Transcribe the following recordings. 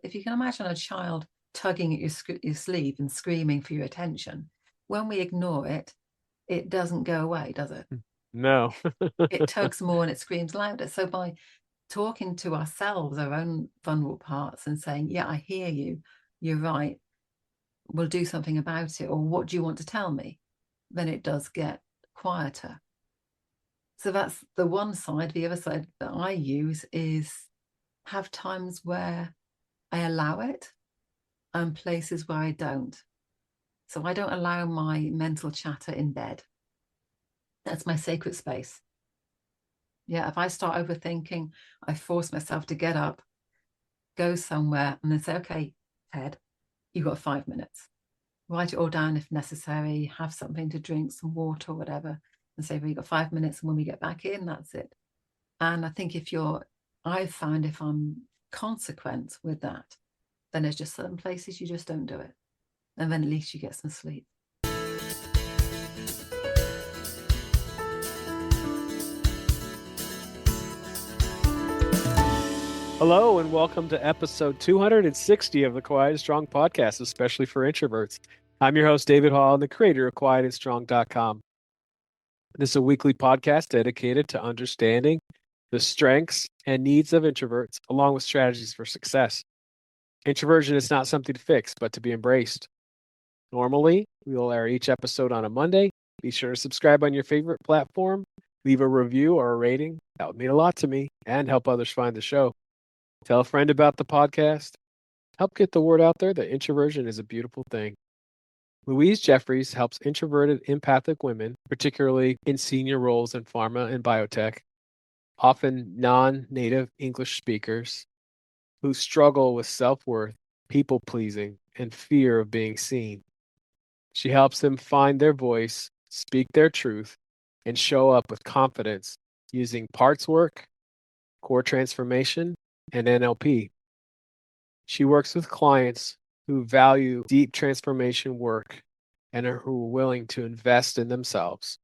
if you can imagine a child tugging at your sleeve and screaming for your attention, when we ignore it, it doesn't go away, does it? No. It tugs more and it screams louder. So by talking to ourselves, our own vulnerable parts, and saying, yeah, I hear you, you're right, we'll do something about it, or what do you want to tell me? Then it does get quieter. So that's the one side. The other side that I use is have times where I allow it and places where I don't. So I don't allow my mental chatter in bed. That's my sacred space. Yeah, if I start overthinking, I force myself to get up, go somewhere, and then say, okay, Ted, you've got 5 minutes. Write it all down if necessary, have something to drink, some water or whatever, and say, well, you've got 5 minutes. And when we get back in, that's it. And I think I've found if I'm consequent with that, then there's just certain places you just don't do it. And then at least you get some sleep. Hello, and welcome to episode 260 of the Quiet and Strong podcast, especially for introverts. I'm your host, David Hall, and the creator of quietandstrong.com. This is a weekly podcast dedicated to understanding the strengths and needs of introverts, along with strategies for success. Introversion is not something to fix, but to be embraced. Normally, we will air each episode on a Monday. Be sure to subscribe on your favorite platform, leave a review or a rating. That would mean a lot to me and help others find the show. Tell a friend about the podcast. Help get the word out there that introversion is a beautiful thing. Louise Jefferies helps introverted empathic women, particularly in senior roles in pharma and biotech, often non-native English speakers, who struggle with self-worth, people-pleasing, and fear of being seen. She helps them find their voice, speak their truth, and show up with confidence using parts work, core transformation, and NLP. She works with clients who value deep transformation work and are who are willing to invest in themselves.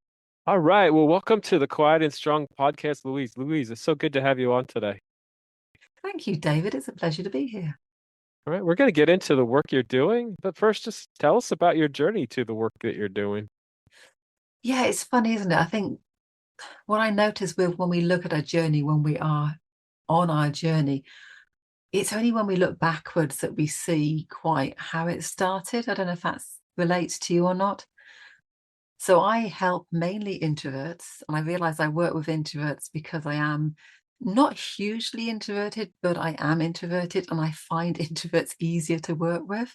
All right. Well, welcome to the Quiet and Strong podcast, Louise. Louise, it's so good to have you on today. Thank you, David. It's a pleasure to be here. All right. We're going to get into the work you're doing, but first, just tell us about your journey to the work that you're doing. Yeah, it's funny, isn't it? I think what I notice with when we look at our journey, when we are on our journey, it's only when we look backwards that we see quite how it started. I don't know if that relates to you or not. So I help mainly introverts, and I realize I work with introverts because I am not hugely introverted, but I am introverted, and I find introverts easier to work with.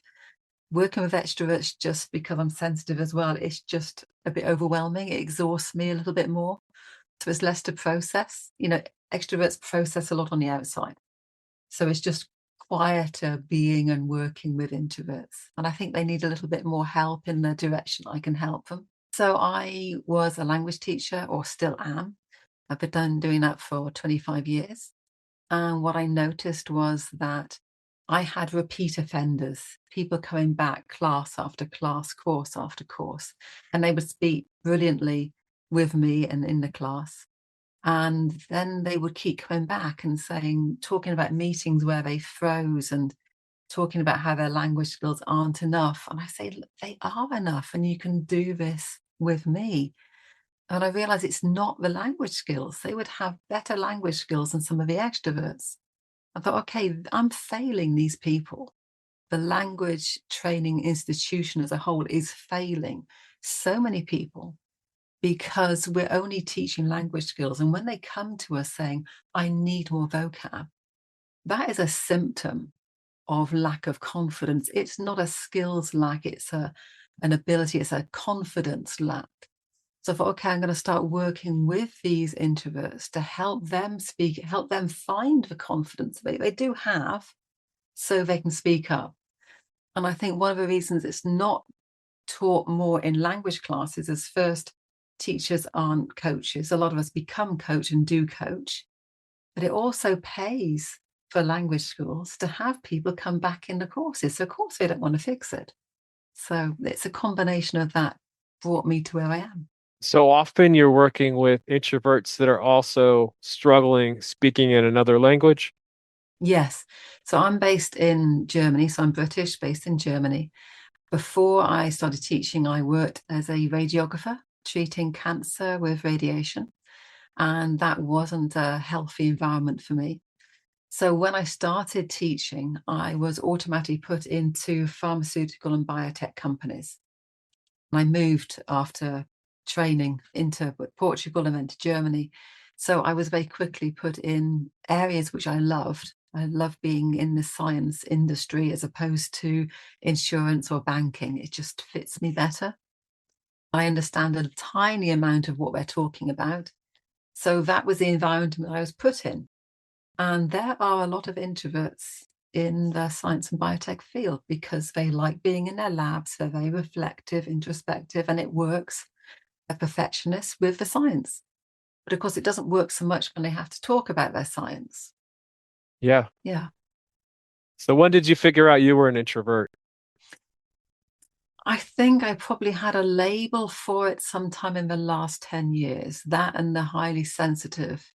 Working with extroverts just because I'm sensitive as well, it's just a bit overwhelming. It exhausts me a little bit more. So it's less to process. Extroverts process a lot on the outside. So it's just quieter being and working with introverts. And I think they need a little bit more help in the direction I can help them. So I was a language teacher, or still am. I've been doing that for 25 years. And what I noticed was that I had repeat offenders, people coming back class after class, course after course, and they would speak brilliantly with me and in the class. And then they would keep coming back and talking about meetings where they froze and talking about how their language skills aren't enough. And I say, "Look, they are enough, and you can do this with me." And I realized it's not the language skills. They would have better language skills than some of the extroverts. I thought, okay, I'm failing these people. The language training institution as a whole is failing so many people because we're only teaching language skills. And when they come to us saying, I need more vocab, that is a symptom of lack of confidence. It's not a skills lack, it's an ability, it's a confidence lack. So I thought, okay, I'm going to start working with these introverts to help them speak, help them find the confidence they do have so they can speak up. And I think one of the reasons it's not taught more in language classes is first, teachers aren't coaches. A lot of us become coach and do coach, but it also pays for language schools to have people come back in the courses. So of course they don't want to fix it. So it's a combination of that brought me to where I am. So often you're working with introverts that are also struggling speaking in another language. Yes. So I'm based in Germany. So I'm British, based in Germany. Before I started teaching, I worked as a radiographer treating cancer with radiation. And that wasn't a healthy environment for me. So when I started teaching, I was automatically put into pharmaceutical and biotech companies. And I moved after training into Portugal and then to Germany. So I was very quickly put in areas which I loved. I love being in the science industry as opposed to insurance or banking. It just fits me better. I understand a tiny amount of what we're talking about. So that was the environment I was put in. And there are a lot of introverts in the science and biotech field because they like being in their labs. They're very reflective, introspective, and it works. They're perfectionists with the science. But of course, it doesn't work so much when they have to talk about their science. Yeah. Yeah. So when did you figure out you were an introvert? I think I probably had a label for it sometime in the last 10 years. That and the highly sensitive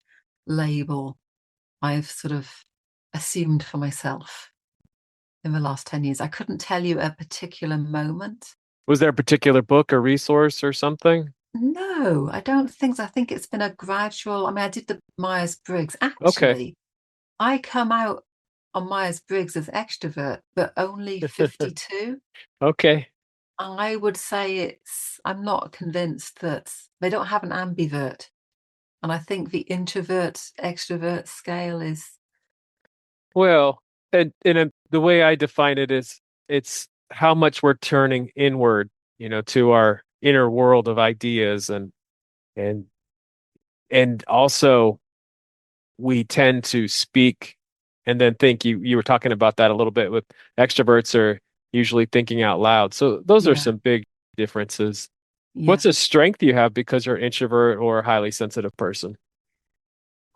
label I've sort of assumed for myself in the last 10 years. I couldn't tell you a particular moment. Was there a particular book or resource or something? No, I don't think so. I think it's been a gradual. I mean, I did the Myers-Briggs. Okay. Actually, I come out on Myers-Briggs as extrovert, but only 52. Okay. I would say I'm not convinced that they don't have an ambivert. And I think the introvert extrovert scale is, Well, and the way I define it is it's how much we're turning inward, to our inner world of ideas and and also we tend to speak and then think you were talking about that a little bit with extroverts are usually thinking out loud. So those are yeah, some big differences. yeah. What's a strength you have because you're an introvert or a highly sensitive person?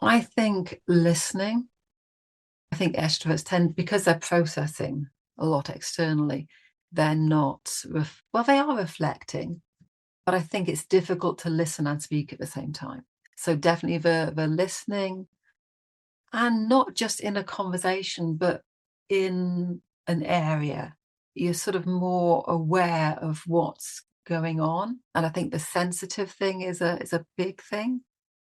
I think listening, I think extroverts tend, because they're processing a lot externally, they're not, well, they are reflecting, but I think it's difficult to listen and speak at the same time. So definitely the listening, and not just in a conversation, but in an area. You're sort of more aware of what's going on. And I think the sensitive thing is a big thing.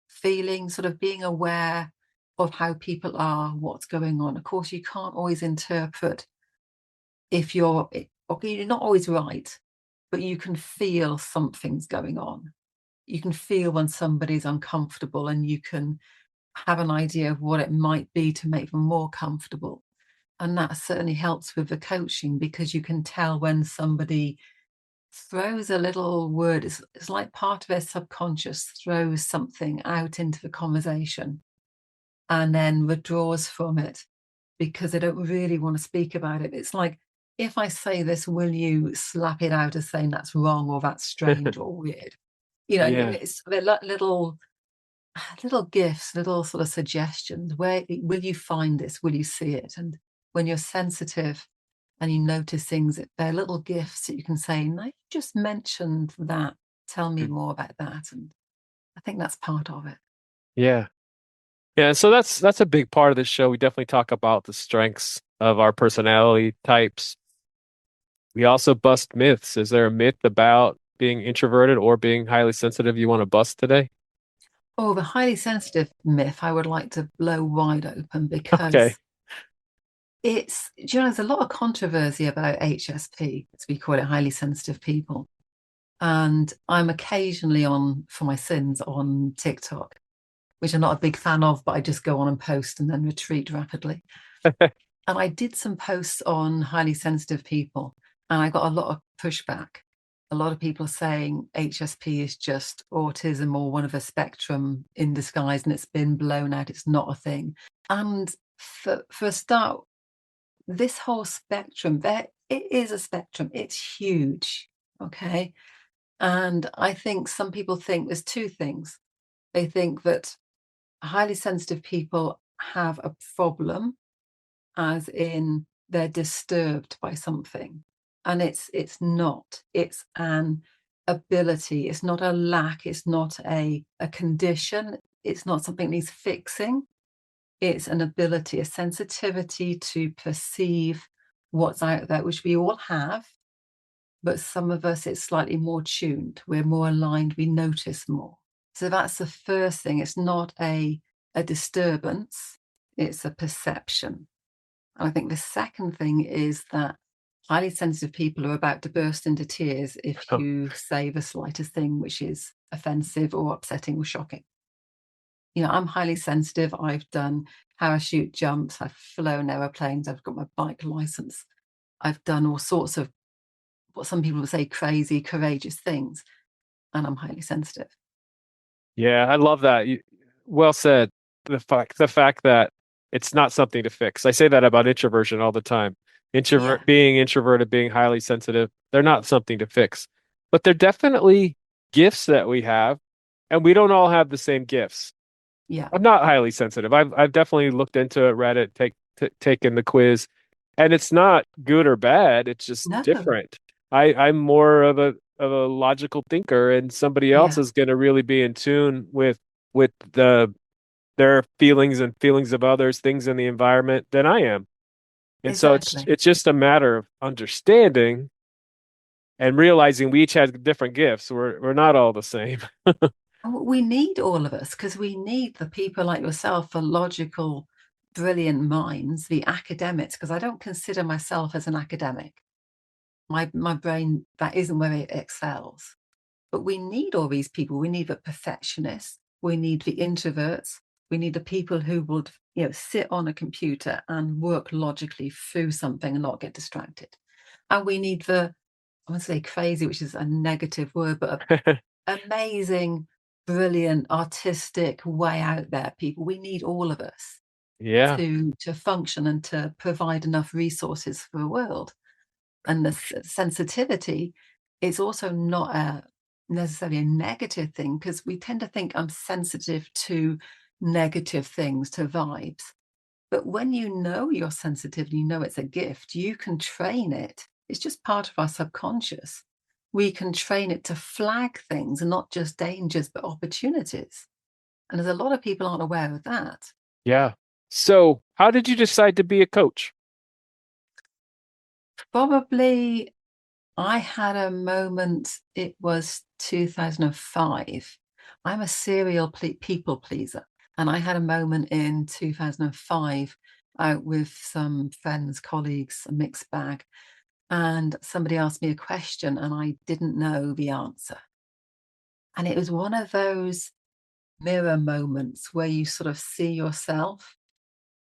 Feeling, sort of being aware of how people are, what's going on. Of course, you can't always interpret if okay, you're not always right, but you can feel something's going on. You can feel when somebody's uncomfortable and you can have an idea of what it might be to make them more comfortable. And that certainly helps with the coaching because you can tell when somebody throws a little word, it's like part of their subconscious throws something out into the conversation and then withdraws from it because they don't really want to speak about it. It's like, if I say this, will you slap it out as saying that's wrong or that's strange or weird? Yeah. It's they're little gifts, little sort of suggestions. Where will you find this? Will you see it? And when you're sensitive and you notice things, they're little gifts that you can say, no, you just mentioned that. Tell me Mm. more about that. And I think that's part of it. Yeah. Yeah, so that's a big part of this show. We definitely talk about the strengths of our personality types. We also bust myths. Is there a myth about being introverted or being highly sensitive you want to bust today? Oh, the highly sensitive myth I would like to blow wide open Okay. because there's a lot of controversy about HSP, as we call it, highly sensitive people. And I'm occasionally on, for my sins, on TikTok, which I'm not a big fan of, but I just go on and post and then retreat rapidly. And I did some posts on highly sensitive people, and I got a lot of pushback. A lot of people saying HSP is just autism or one of a spectrum in disguise, and it's been blown out. It's not a thing. And for a start, this whole spectrum, there it is a spectrum. It's huge. Okay. And I think some people think there's two things. They think that highly sensitive people have a problem, as in they're disturbed by something. And it's not. It's an ability. It's not a lack. It's not a condition. It's not something that needs fixing. It's an ability, a sensitivity to perceive what's out there, which we all have, but some of us, it's slightly more tuned. We're more aligned, we notice more. So that's the first thing. It's not a disturbance, it's a perception. And I think the second thing is that highly sensitive people are about to burst into tears if Oh, you say the slightest thing which is offensive or upsetting or shocking. I'm highly sensitive. I've done parachute jumps, I've flown aeroplanes, I've got my bike license. I've done all sorts of what some people would say crazy, courageous things, and I'm highly sensitive. yeah, I love that. Well said. The fact that it's not something to fix. I say that about introversion all the time. Yeah, Being introverted, being highly sensitive, they're not something to fix, but they're definitely gifts that we have, and we don't all have the same gifts. yeah. I'm not highly sensitive. I've definitely looked into it, read it, taken the quiz, and it's not good or bad. It's just No, different. I'm more of a logical thinker, and somebody else yeah, is going to really be in tune with their feelings and feelings of others, things in the environment than I am. And so exactly. it's just a matter of understanding and realizing we each have different gifts. We're not all the same. We need all of us because we need the people like yourself, the logical, brilliant minds, the academics, because I don't consider myself as an academic. My brain, that isn't where it excels. But we need all these people. We need the perfectionists. We need the introverts. We need the people who would, sit on a computer and work logically through something and not get distracted. And we need I want to say crazy, which is a negative word, but amazing, brilliant, artistic, way out there people. We need all of us Yeah, to function and to provide enough resources for the world. And the sensitivity is also not necessarily a negative thing because we tend to think I'm sensitive to negative things, to vibes. But when you know you're sensitive and you know it's a gift, you can train it. It's just part of our subconscious. We can train it to flag things and not just dangers, but opportunities. And there's a lot of people aren't aware of that. yeah. So, how did you decide to be a coach? Probably I had a moment, it was 2005. I'm a serial people pleaser. And I had a moment in 2005 out with some friends, colleagues, a mixed bag. And somebody asked me a question and I didn't know the answer. And it was one of those mirror moments where you sort of see yourself.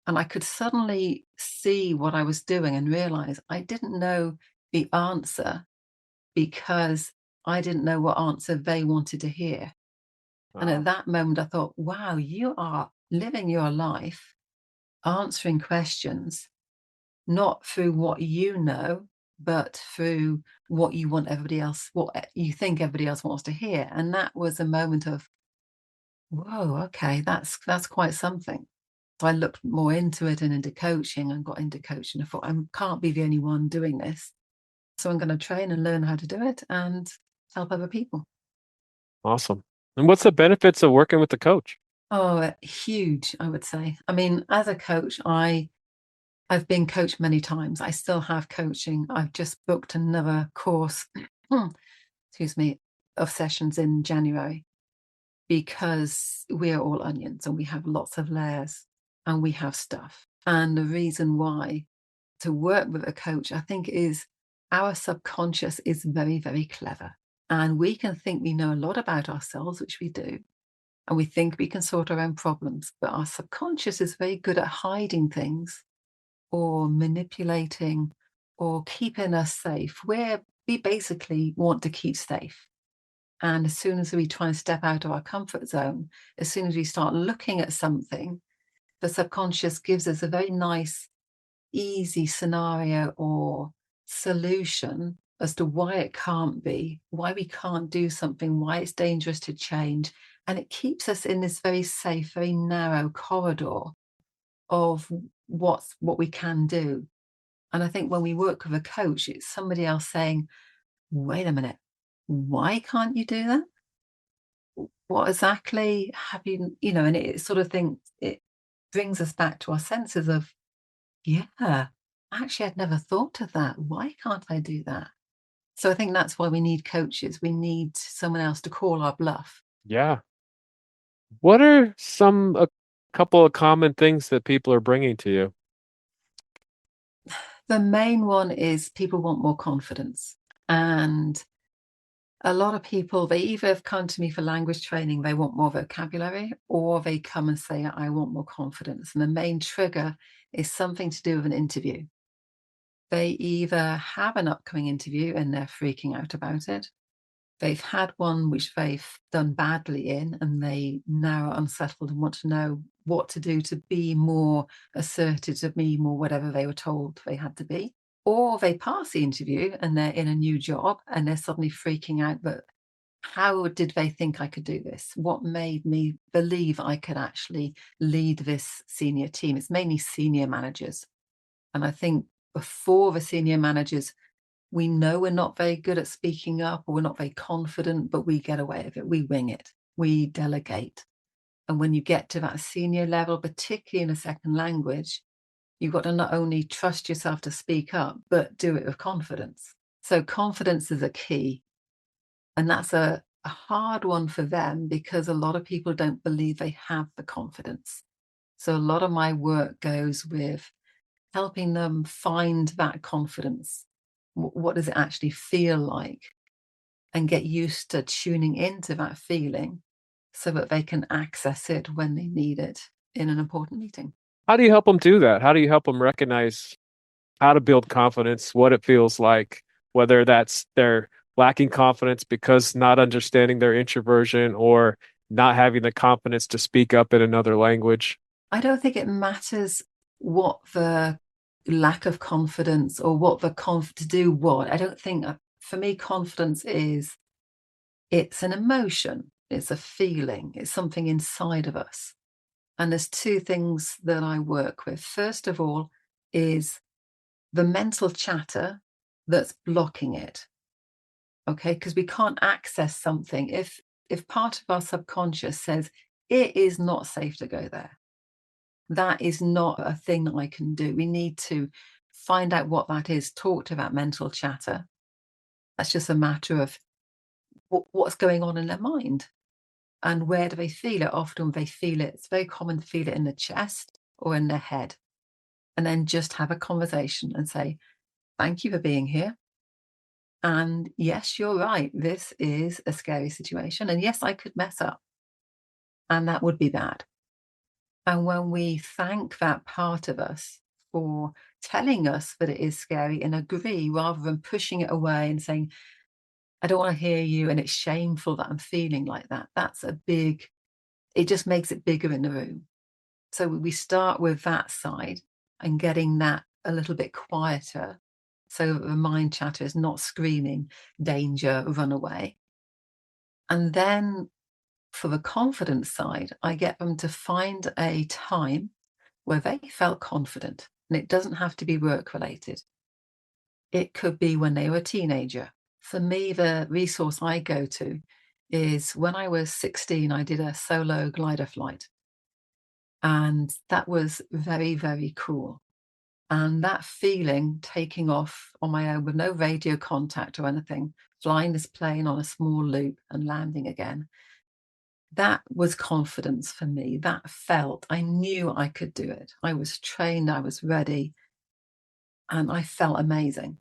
And I could suddenly see what I was doing and realize I didn't know the answer because I didn't know what answer they wanted to hear. And at Wow. that moment, I thought, wow, you are living your life answering questions, not through what you know, but through what you want everybody else, what you think everybody else wants to hear. And that was a moment of, whoa, okay, that's quite something. So I looked more into it and into coaching and got into coaching. I thought I can't be the only one doing this. So I'm going to train and learn how to do it and help other people. Awesome. And what's the benefits of working with the coach? Oh, huge, I would say. I mean, as a coach, I've been coached many times. I still have coaching. I've just booked another course, excuse me, of sessions in January because we are all onions and we have lots of layers and we have stuff. And the reason why to work with a coach, I think, is our subconscious is very, very clever. And we can think we know a lot about ourselves, which we do, and we think we can sort our own problems. But our subconscious is very good at hiding things or manipulating or keeping us safe, where we basically want to keep safe. And as soon as we try and step out of our comfort zone, as soon as we start looking at something, the subconscious gives us a very nice, easy scenario or solution as to why it can't be, why we can't do something, why it's dangerous to change. And it keeps us in this very safe, very narrow corridor of what we can do. And I think when we work with a coach, it's somebody else saying, wait a minute, why can't you do that? What exactly have you, and it sort of thing, brings us back to our senses of, yeah, actually, I'd never thought of that. Why can't I do that? So I think that's why we need coaches. We need someone else to call our bluff. Yeah. What are a couple of common things that people are bringing to you? The main one is people want more confidence. And a lot of people, they either have come to me for language training, they want more vocabulary, or they come and say, I want more confidence. And the main trigger is something to do with an interview. They either have an upcoming interview and they're freaking out about it. They've had one which they've done badly in, and they now are unsettled and want to know what to do to be more assertive, to be more whatever they were told they had to be. Or they pass the interview and they're in a new job and they're suddenly freaking out, but how did they think I could do this? What made me believe I could actually lead this senior team? It's mainly senior managers. And I think before the senior managers, we know we're not very good at speaking up, or we're not very confident, but we get away with it. We wing it. We delegate. And when you get to that senior level, particularly in a second language, you've got to not only trust yourself to speak up, but do it with confidence. So confidence is a key. And that's a hard one for them because a lot of people don't believe they have the confidence. So a lot of my work goes with helping them find that confidence. What does it actually feel like? And get used to tuning into that feeling so that they can access it when they need it in an important meeting. How do you help them do that? How do you help them recognize how to build confidence, what it feels like, whether that's they're lacking confidence because not understanding their introversion or not having the confidence to speak up in another language? I don't think it matters what the lack of confidence or what the to do what. I don't think, for me, confidence is, it's an emotion, it's a feeling, it's something inside of us. And there's two things that I work with. First of all, is the mental chatter that's blocking it. Okay, because we can't access something if part of our subconscious says it is not safe to go there. That is not a thing that I can do. We need to find out what that is, talk to that mental chatter. That's just a matter of what's going on in their mind and where do they feel it. Often they feel it, it's very common to feel it in the chest or in their head. And then just have a conversation and say, thank you for being here. And yes, you're right. This is a scary situation. And yes, I could mess up. And that would be bad. And when we thank that part of us for telling us that it is scary and agree rather than pushing it away and saying, I don't want to hear you and it's shameful that I'm feeling like that. That's a big, it just makes it bigger in the room. So we start with that side and getting that a little bit quieter so that the mind chatter is not screaming, danger, run away. And then for the confidence side, I get them to find a time where they felt confident. And it doesn't have to be work related. It could be when they were a teenager. For me, the resource I go to is when I was 16, I did a solo glider flight. And that was very, very cool. And that feeling, taking off on my own with no radio contact or anything, flying this plane on a small loop and landing again, that was confidence for me. That felt, I knew I could do it. I was trained, I was ready, and I felt amazing.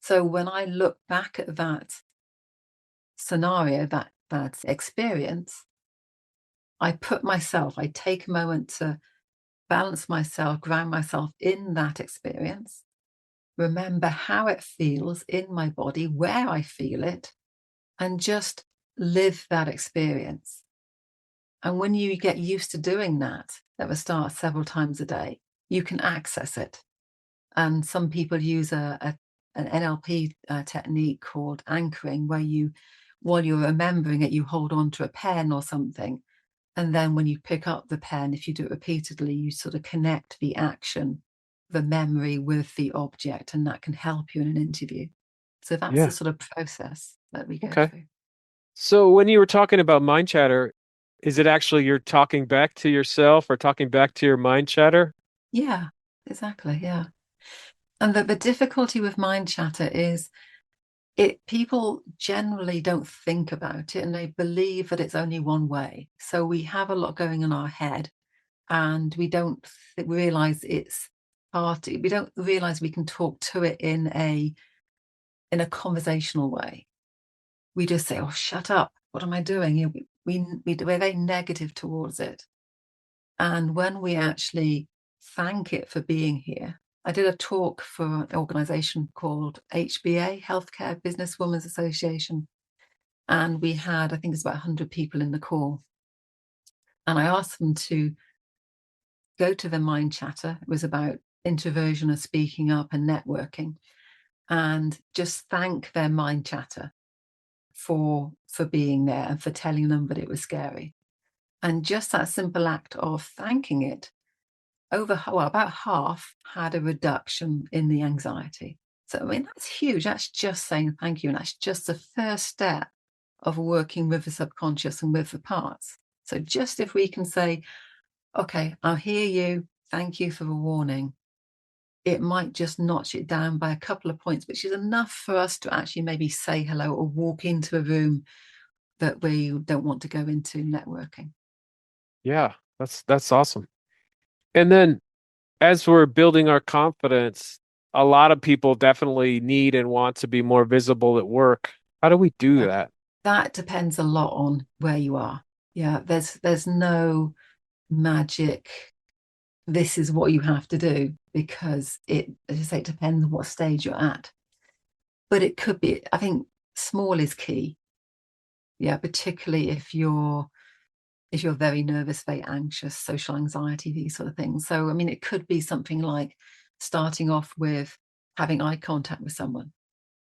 So when I look back at that scenario, that experience, I take a moment to balance myself, ground myself in that experience, remember how it feels in my body, where I feel it, and just live that experience. And when you get used to doing that at the start several times a day, you can access it. And some people use an NLP technique called anchoring, where you, while you're remembering it, you hold on to a pen or something. And then when you pick up the pen, if you do it repeatedly, you sort of connect the action, the memory with the object, and that can help you in an interview. So that's the Yeah. sort of process that we go Okay. through. So when you were talking about mind chatter, Is it actually you're talking back to yourself or talking back to your mind chatter? Yeah, exactly. Yeah. And the difficulty with mind chatter is people generally don't think about it and they believe that it's only one way. So we have a lot going in our head and we don't realize it's we don't realize we can talk to it in a conversational way. We just say, "Oh, shut up! What am I doing?" We're very negative towards it. And when we actually thank it for being here, I did a talk for an organization called HBA, Healthcare Businesswomen's Association, and we had, I think it's about 100 people in the call. And I asked them to go to the mind chatter. It was about introversion and speaking up and networking, and just thank their mind chatter for being there and for telling them that it was scary. And just that simple act of thanking it, about half had a reduction in the anxiety. So, I mean, that's huge. That's just saying thank you. And that's just the first step of working with the subconscious and with the parts. So, just if we can say, okay, I hear you. Thank you for the warning. It might just notch it down by a couple of points, which is enough for us to actually maybe say hello or walk into a room that we don't want to go into networking. Yeah, that's awesome. And then as we're building our confidence, a lot of people definitely need and want to be more visible at work. How do we do Yeah. that? That depends a lot on where you are. Yeah, there's no magic. This is what you have to do because as I say, it depends on what stage you're at. But it could be, I think small is key. Yeah, particularly if you're very nervous, very anxious, social anxiety, these sort of things. So, I mean, it could be something like starting off with having eye contact with someone.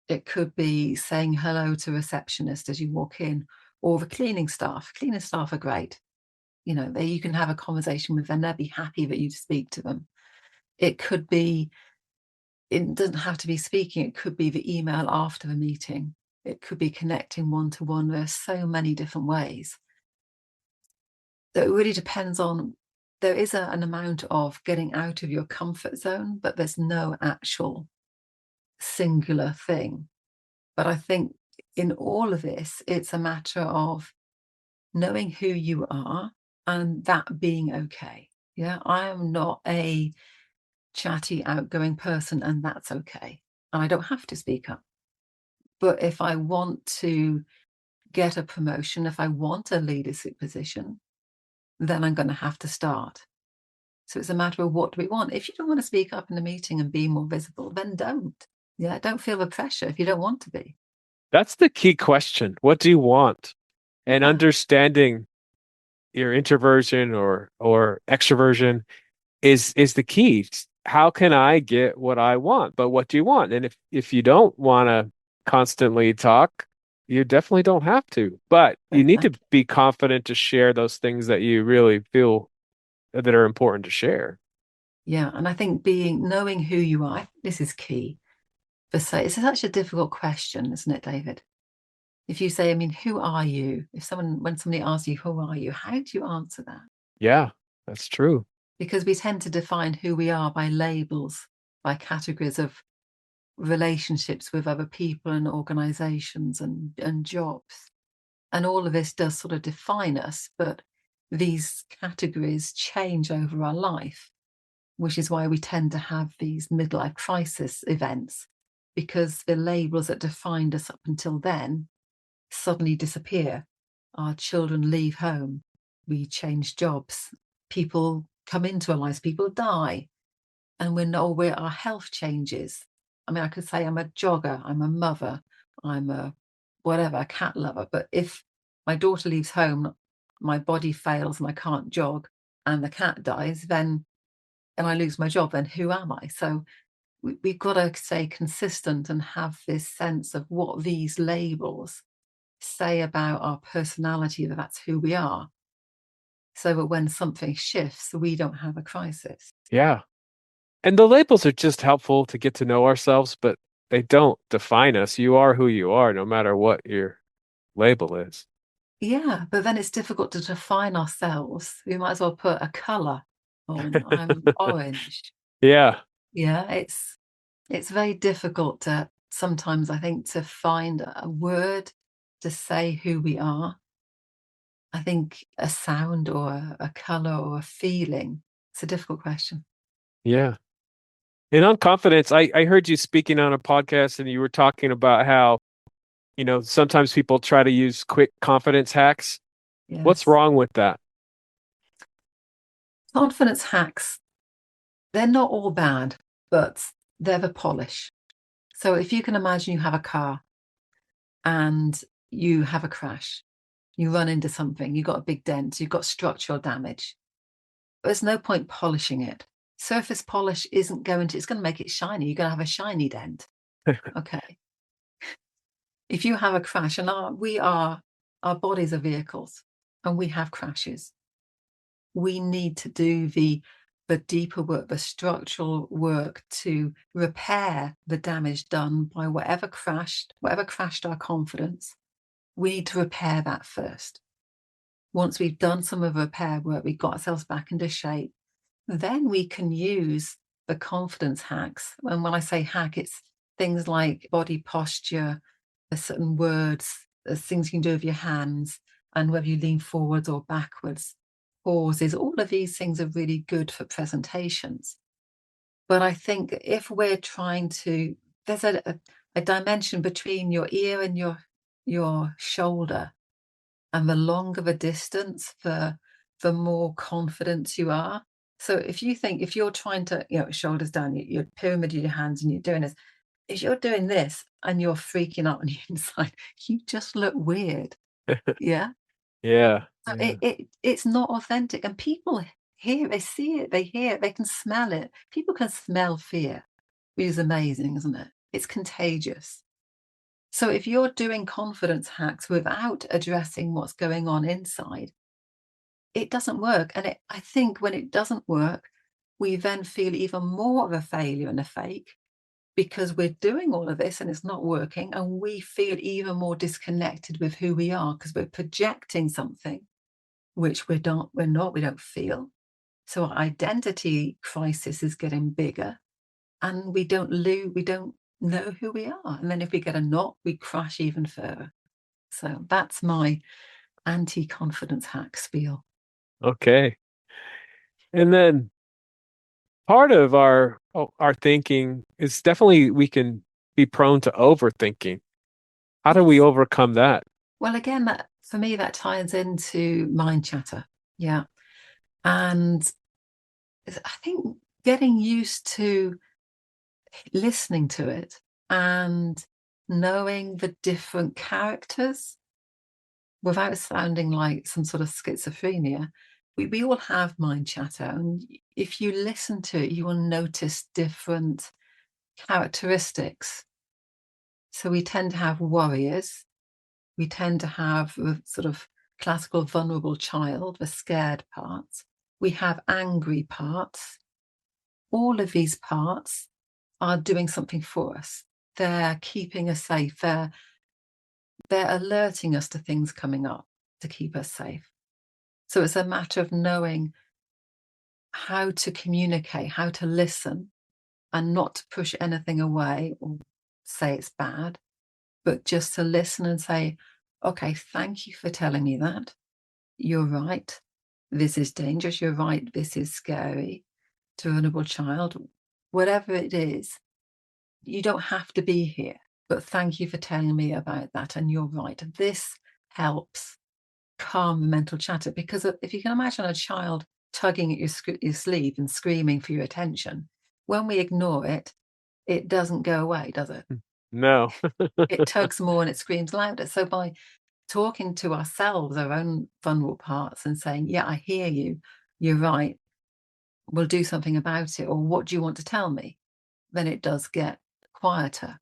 It could be saying hello to a receptionist as you walk in, or the cleaning staff. Cleaning staff are great. You can have a conversation with them. They'll be happy that you speak to them. It could be, it doesn't have to be speaking. It could be the email after the meeting. It could be connecting one to one. There's so many different ways. So it really depends on, there is an amount of getting out of your comfort zone, but there's no actual singular thing. But I think in all of this, it's a matter of knowing who you are and that being okay. Yeah, I am not a chatty, outgoing person, and that's okay. And I don't have to speak up. But if I want to get a promotion, if I want a leadership position, then I'm going to have to start. So it's a matter of what do we want. If you don't want to speak up in the meeting and be more visible, then don't. Yeah, don't feel the pressure if you don't want to be. That's the key question. What do you want? And Yeah, understanding your introversion or extroversion is the key. How can I get what I want? But what do you want? And if you don't want to constantly talk, you definitely don't have to. But you need to exactly. be confident to share those things that you really feel that are important to share. Yeah, and I think knowing who you are, this is key. But say it's such a difficult question, isn't it, David? If you say, I mean, who are you? When somebody asks you, who are you? How do you answer that? Yeah, that's true. Because we tend to define who we are by labels, by categories of relationships with other people and organizations and jobs. And all of this does sort of define us, but these categories change over our life, which is why we tend to have these midlife crisis events, because the labels that defined us up until then suddenly disappear. Our children leave home, we change jobs, people come into our lives, people die, and our health changes. I mean, I could say I'm a jogger, I'm a mother, I'm a whatever, a cat lover, but if my daughter leaves home, my body fails and I can't jog, and the cat dies, then and I lose my job, then who am I? So we've got to stay consistent and have this sense of what these labels say about our personality, that that's who we are. So that when something shifts, we don't have a crisis. Yeah. And the labels are just helpful to get to know ourselves, but they don't define us. You are who you are, no matter what your label is. Yeah, but then it's difficult to define ourselves. We might as well put a color on. I'm orange. Yeah. Yeah, it's very difficult to sometimes, I think, to find a word to say who we are. I think a sound or a color or a feeling. It's a difficult question. Yeah. And on confidence, I heard you speaking on a podcast and you were talking about how, sometimes people try to use quick confidence hacks. What's Yes. wrong with that? Confidence hacks, they're not all bad, but they're the polish. So if you can imagine you have a car and you have a crash, you run into something, you've got a big dent, you've got structural damage. There's no point polishing it. Surface polish isn't going to, it's going to make it shiny. You're going to have a shiny dent. Okay. If you have a crash, and our bodies are vehicles and we have crashes, we need to do the deeper work, the structural work to repair the damage done by whatever crashed our confidence. We need to repair that first. Once we've done some of the repair work, we've got ourselves back into shape, then we can use the confidence hacks. And when I say hack, it's things like body posture, there's certain words, there's things you can do with your hands, and whether you lean forwards or backwards, pauses, all of these things are really good for presentations. But I think if we're trying to, there's a dimension between your ear and your shoulder, and the longer the distance, the more confident you are. So if you're trying to, shoulders down, you're pyramid your hands and you're doing this, if you're doing this and you're freaking out on the inside, you just look weird. Yeah. Yeah. So Yeah. it's not authentic. And people hear, they see it, they hear it, they can smell it. People can smell fear, which is amazing, isn't it? It's contagious. So if you're doing confidence hacks without addressing what's going on inside, it doesn't work. And I think when it doesn't work, we then feel even more of a failure and a fake because we're doing all of this and it's not working. And we feel even more disconnected with who we are because we're projecting something which we don't feel. So our identity crisis is getting bigger and we don't know who we are. And then if we get a knock, we crash even further. So that's my anti-confidence hack spiel. Okay. And then part of our thinking is definitely we can be prone to overthinking. How do we Yes. overcome that? Well, again, that for me, that ties into mind chatter. Yeah. And I think getting used to listening to it and knowing the different characters without sounding like some sort of schizophrenia. We all have mind chatter. And if you listen to it, you will notice different characteristics. So we tend to have warriors. We tend to have the sort of classical vulnerable child, the scared parts. We have angry parts. All of these parts are doing something for us. They're keeping us safe. They're alerting us to things coming up to keep us safe. So it's a matter of knowing how to communicate, how to listen, and not to push anything away or say it's bad, but just to listen and say, okay, thank you for telling me that. You're right. This is dangerous. You're right. This is scary to a vulnerable child. Whatever it is, you don't have to be here, but thank you for telling me about that. And you're right. This helps calm the mental chatter because if you can imagine a child tugging at your sleeve and screaming for your attention, when we ignore it, it doesn't go away, does it? No. It tugs more and it screams louder. So by talking to ourselves, our own vulnerable parts, and saying, yeah, I hear you, you're right, we'll do something about it, or what do you want to tell me? Then it does get quieter.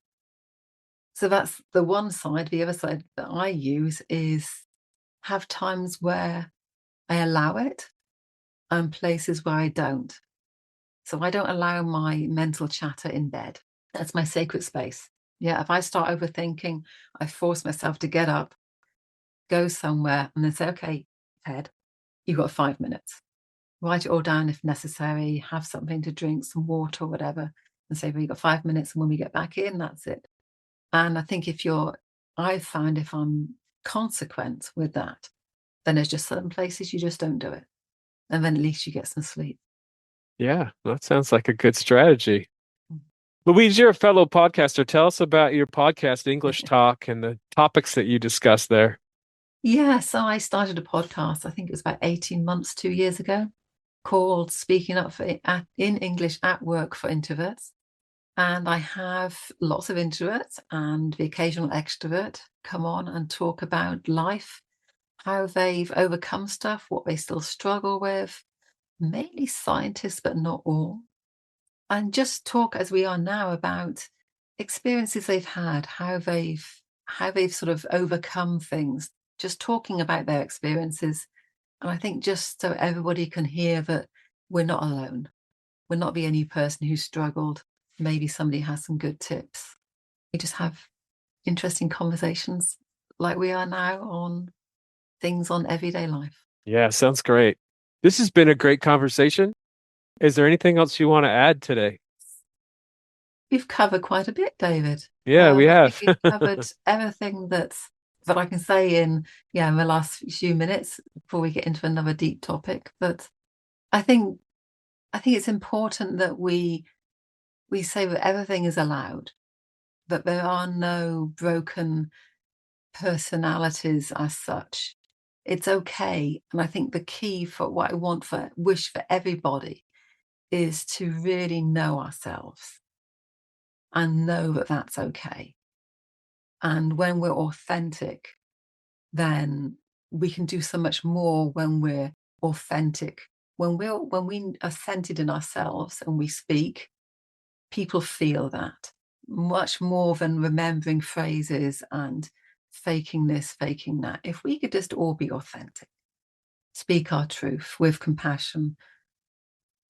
So that's the one side. The other side that I use is have times where I allow it and places where I don't. So I don't allow my mental chatter in bed. That's my sacred space. Yeah, if I start overthinking, I force myself to get up go somewhere and then say, okay, Ted, you've got 5 minutes. Write it all down if necessary, have something to drink, some water or whatever, and say, well, you've got 5 minutes. And when we get back in, that's it. And I think I've found if I'm consequent with that, then there's just certain places you just don't do it. And then at least you get some sleep. Yeah, that sounds like a good strategy. Louise, you're a fellow podcaster. Tell us about your podcast, English Talk, and the topics that you discuss there. Yeah, so I started a podcast, I think it was about 18 months, 2 years ago, called Speaking Up in English at Work for Introverts. And I have lots of introverts and the occasional extrovert come on and talk about life, how they've overcome stuff, what they still struggle with, mainly scientists, but not all. And just talk as we are now about experiences they've had, how they've sort of overcome things, just talking about their experiences. And I think just so everybody can hear that we're not alone. We're not the only person who struggled. Maybe somebody has some good tips. We just have interesting conversations like we are now on things on everyday life. Yeah, sounds great. This has been a great conversation. Is there anything else you want to add today? We've covered quite a bit, David. Yeah, we I think have. we've covered everything that I can say in the last few minutes before we get into another deep topic. But I think it's important that we say that everything is allowed, that there are no broken personalities as such. It's okay. And I think the key for what wish for everybody is to really know ourselves and know that that's okay. And when we're authentic, then we can do so much more when we're authentic. When we are centered in ourselves and we speak, people feel that much more than remembering phrases and faking this, faking that. If we could just all be authentic, speak our truth with compassion,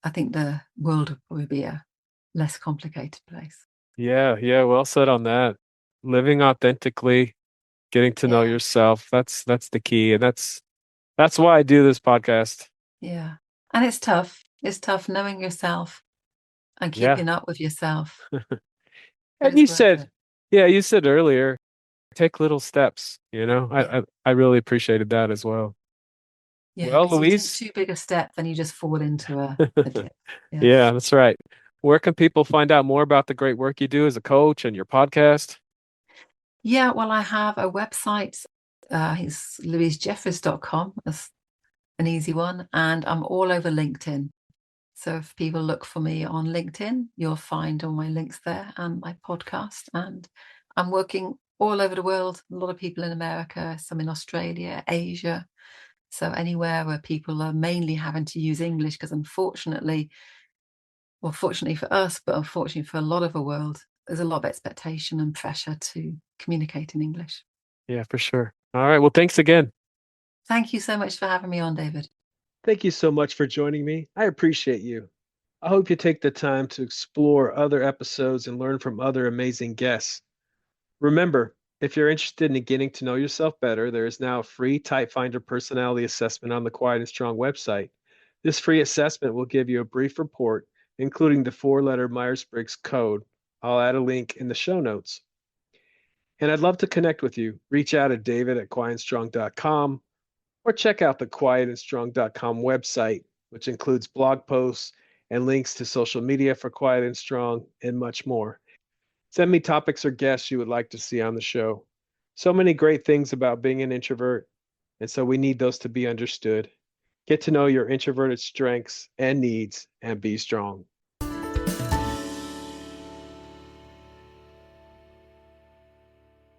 I think the world would probably be a less complicated place. Yeah, yeah, well said on that. Living authentically, getting to know Yeah, yourself, that's the key. And that's why I do this podcast. yeah. And it's tough. It's tough knowing yourself and Yeah. keeping up with yourself, but And it's you worth said, it. yeah, you said earlier, take little steps, you know. Yeah. I really appreciated that as well. Yeah, Well, because if you take Louise, too big a step, then you just fall into a dip. Yeah. yeah, that's right. Where can people find out more about the great work you do as a coach and your podcast? Yeah, well, I have a website. It's louisejefferies.com. That's an easy one. And I'm all over LinkedIn. So if people look for me on LinkedIn, you'll find all my links there and my podcast. And I'm working all over the world. A lot of people in America, some in Australia, Asia. So anywhere where people are mainly having to use English, because unfortunately, well, fortunately for us, but unfortunately for a lot of the world, there's a lot of expectation and pressure to communicate in English. Yeah, for sure. All right. Well, thanks again. Thank you so much for having me on, David. Thank you so much for joining me. I appreciate you. I hope you take the time to explore other episodes and learn from other amazing guests. Remember, if you're interested in getting to know yourself better, there is now a free Type Finder personality assessment on the Quiet and Strong website. This free assessment will give you a brief report, including the four-letter Myers-Briggs code. I'll add a link in the show notes. And I'd love to connect with you. Reach out at david@quietandstrong.com or check out the quietandstrong.com website, which includes blog posts and links to social media for Quiet and Strong and much more. Send me topics or guests you would like to see on the show. So many great things about being an introvert, and so we need those to be understood. Get to know your introverted strengths and needs and be strong.